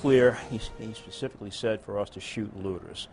clear. He specifically said for us to shoot looters.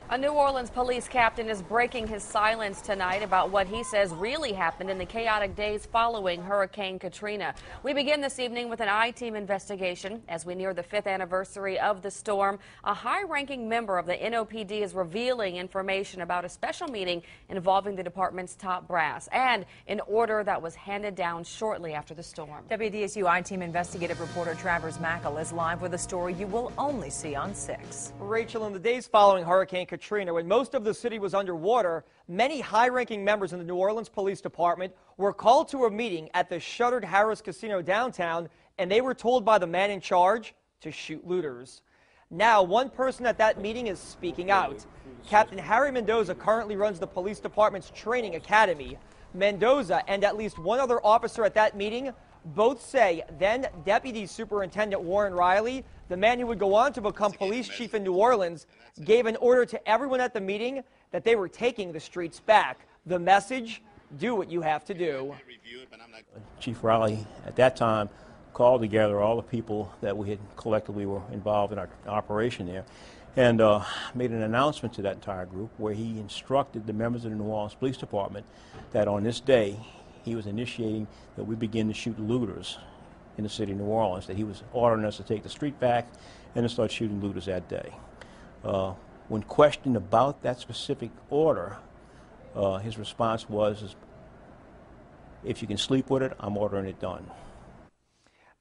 A New Orleans police captain is breaking his silence tonight about what he says really happened in the chaotic days following Hurricane Katrina. We begin this evening with an I-team investigation. As we near the 5th anniversary of the storm, a high-ranking member of the NOPD is revealing information about a special meeting involving the department's top brass and an order that was handed down shortly after the storm. WDSU I-team investigative reporter Travers Mackel is live with a story you will only see on 6. Rachel, in the days following Hurricane Katrina, when most of the city was underwater, many high-ranking members in the New Orleans Police Department were called to a meeting at the shuttered Harrah's Casino downtown, and they were told by the man in charge to shoot looters. Now, one person at that meeting is speaking out. Captain Harry Mendoza currently runs the police department's training academy. Mendoza and at least one other officer at that meeting both say then Deputy Superintendent Warren Riley, the man who would go on to become police chief in New Orleans, gave an order to everyone at the meeting that they were taking the streets back. The message, do what you have to do. Chief Riley at that time called together all the people that we had collectively were involved in our operation there and made an announcement to that entire group where he instructed the members of the New Orleans Police Department that on this day he was initiating that we begin to shoot looters in the city of New Orleans, that he was ordering us to take the street back and to start shooting looters that day. When questioned about that specific order, his response was, if you can sleep with it, I'm ordering it done.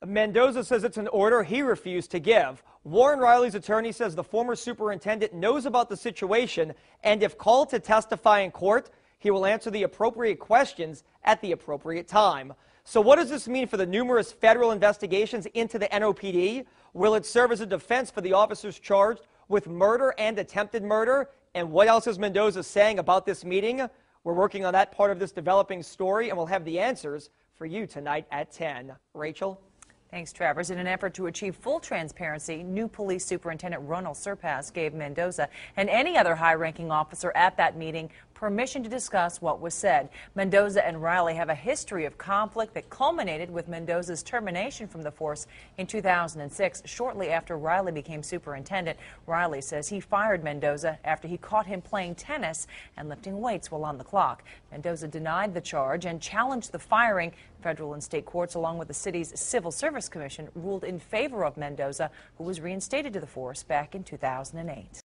Mendoza says it's an order he refused to give. Warren Riley's attorney says the former superintendent knows about the situation, and if called to testify in court, he will answer the appropriate questions at the appropriate time. So what does this mean for the numerous federal investigations into the NOPD? Will it serve as a defense for the officers charged with murder and attempted murder? And what else is Mendoza saying about this meeting? We're working on that part of this developing story, and we'll have the answers for you tonight at 10. Rachel? Thanks, Travers. In an effort to achieve full transparency, new police superintendent Ronald Surpass gave Mendoza and any other high-ranking officer at that meeting permission to discuss what was said. Mendoza and Riley have a history of conflict that culminated with Mendoza's termination from the force in 2006, shortly after Riley became superintendent. Riley says he fired Mendoza after he caught him playing tennis and lifting weights while on the clock. Mendoza denied the charge and challenged the firing. Federal and state courts, along with the city's Civil Service Commission, ruled in favor of Mendoza, who was reinstated to the force back in 2008.